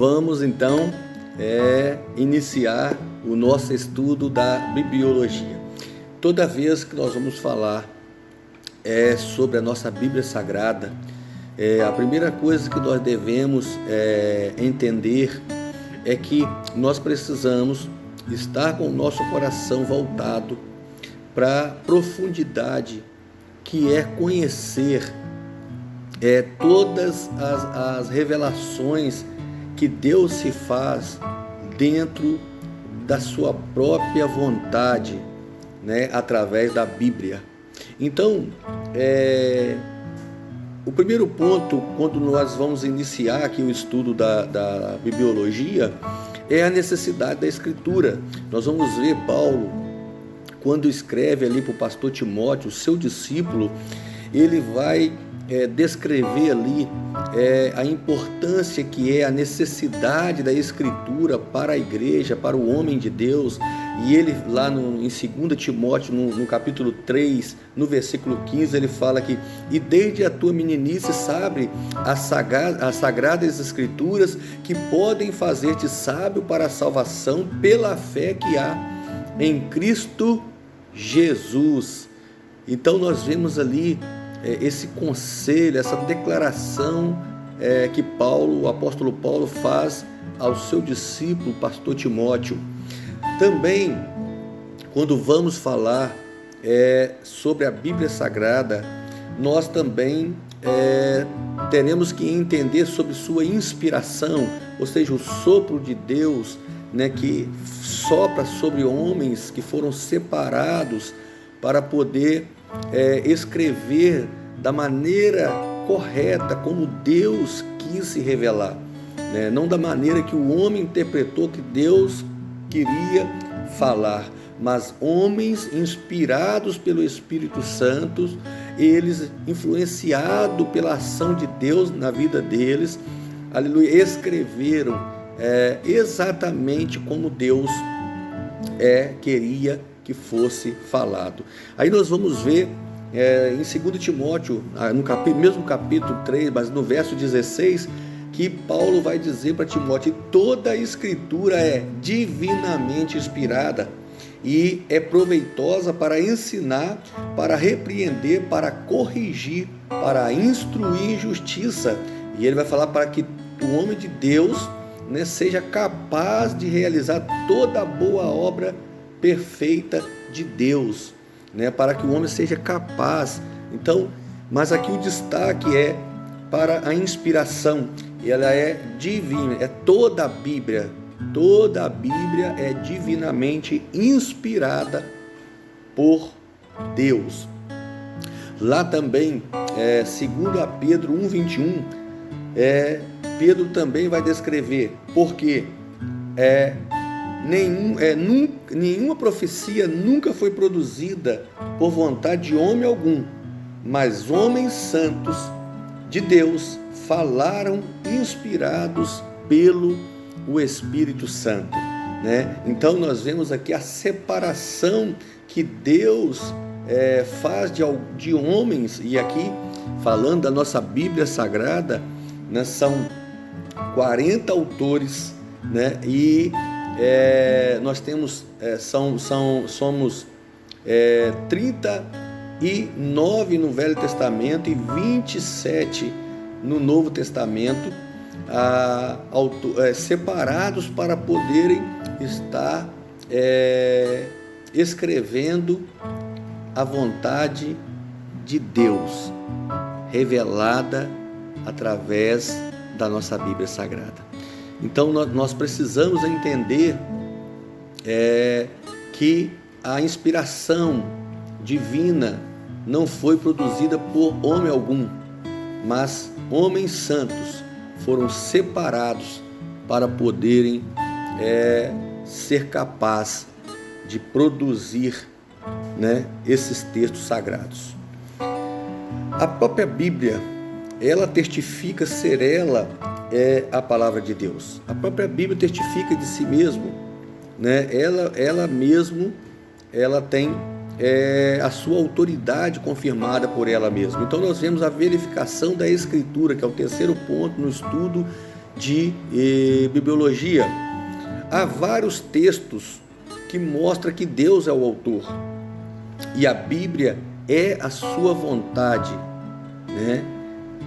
Vamos então iniciar o nosso estudo da bibliologia. Toda vez que nós vamos falar sobre a nossa Bíblia Sagrada, a primeira coisa que nós devemos entender é que nós precisamos estar com o nosso coração voltado para a profundidade que é conhecer todas as revelações que Deus se faz dentro da sua própria vontade, através da Bíblia. Então, o primeiro ponto, quando nós vamos iniciar aqui o estudo da bibliologia, é a necessidade da Escritura. Nós vamos ver Paulo, quando escreve ali para o pastor Timóteo, o seu discípulo, ele vai descrever ali a importância que é a necessidade da Escritura para a igreja, para o homem de Deus. E ele lá em 2 Timóteo, no capítulo 3, no versículo 15, ele fala que e desde a tua meninice sabe as sagradas Escrituras que podem fazer-te sábio para a salvação pela fé que há em Cristo Jesus. Então nós vemos ali esse conselho, essa declaração que o apóstolo Paulo faz ao seu discípulo, pastor Timóteo. Também, quando vamos falar sobre a Bíblia Sagrada, nós também teremos que entender sobre sua inspiração, ou seja, o sopro de Deus, que sopra sobre homens que foram separados para poder escrever da maneira correta, como Deus quis se revelar, não da maneira que o homem interpretou que Deus queria falar, mas homens inspirados pelo Espírito Santo, eles influenciados pela ação de Deus na vida deles, aleluia, escreveram exatamente como Deus queria que fosse falado. Aí nós vamos ver em 2 Timóteo, no mesmo capítulo 3, mas no verso 16, que Paulo vai dizer para Timóteo: toda a Escritura é divinamente inspirada e é proveitosa para ensinar, para repreender, para corrigir, para instruir em justiça. E ele vai falar para que o homem de Deus seja capaz de realizar toda a boa obra perfeita de Deus, para que o homem seja capaz. Então, mas aqui o destaque é para a inspiração. Ela é divina, toda a Bíblia é divinamente inspirada por Deus. Lá também, segundo a Pedro 1:21, Pedro também vai descrever, porque nenhuma profecia nunca foi produzida por vontade de homem algum, mas homens santos de Deus falaram inspirados pelo Espírito Santo, Então nós vemos aqui a separação que Deus faz de homens, e aqui falando da nossa Bíblia Sagrada, são 40 autores, e nós temos, somos 39 no Velho Testamento e 27 no Novo Testamento, separados para poderem estar escrevendo a vontade de Deus, revelada através da nossa Bíblia Sagrada. Então nós precisamos entender que a inspiração divina não foi produzida por homem algum, mas homens santos foram separados para poderem ser capazes de produzir esses textos sagrados. A própria Bíblia, ela testifica ser ela a palavra de Deus. A própria Bíblia testifica de si mesmo, ela mesmo, ela tem a sua autoridade confirmada por ela mesma. Então nós vemos a verificação da Escritura, que é o terceiro ponto no estudo de bibliologia. Há vários textos que mostram que Deus é o autor e a Bíblia é a sua vontade, né?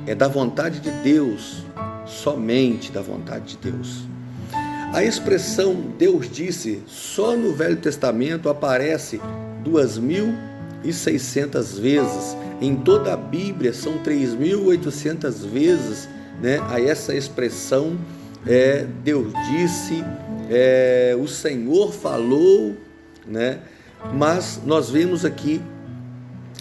É da vontade de Deus, somente da vontade de Deus. A expressão Deus disse só no Velho Testamento aparece 2.600 vezes. Em toda a Bíblia são 3.800 vezes, né? A essa expressão Deus disse, o Senhor falou, né? Mas nós vemos aqui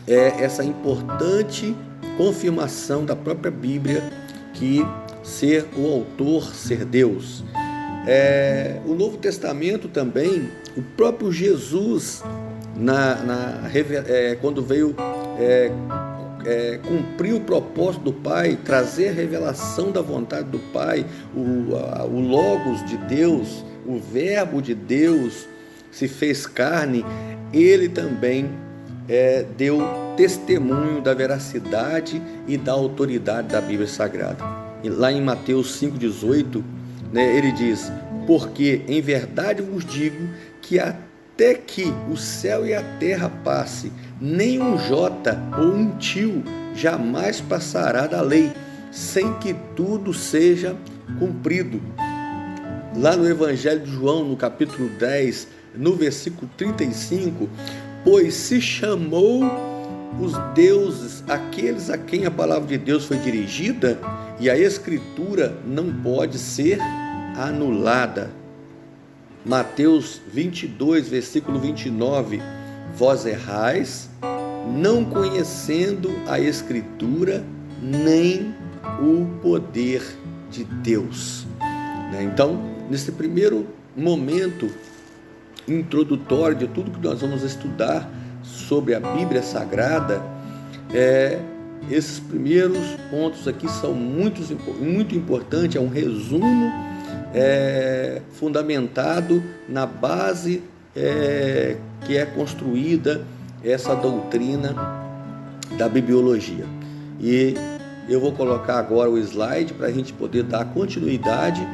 essa importante confirmação da própria Bíblia que ser o autor, ser Deus. O Novo Testamento também, o próprio Jesus, quando veio cumprir o propósito do Pai, trazer a revelação da vontade do Pai, o Logos de Deus, o Verbo de Deus se fez carne, ele também deu testemunho da veracidade e da autoridade da Bíblia Sagrada. E lá em Mateus 5,18, né, ele diz: porque em verdade vos digo que até que o céu e a terra passe, nem um jota ou um tio jamais passará da lei, sem que tudo seja cumprido. Lá no Evangelho de João, no capítulo 10, no versículo 35, pois se chamou os deuses, aqueles a quem a palavra de Deus foi dirigida, e a Escritura não pode ser anulada. Mateus 22, versículo 29, vós errais, não conhecendo a Escritura, nem o poder de Deus. Então, nesse primeiro momento introdutório de tudo que nós vamos estudar sobre a Bíblia Sagrada, esses primeiros pontos aqui são muito importantes, é um resumo fundamentado na base que é construída essa doutrina da bibliologia. E eu vou colocar agora o slide para a gente poder dar continuidade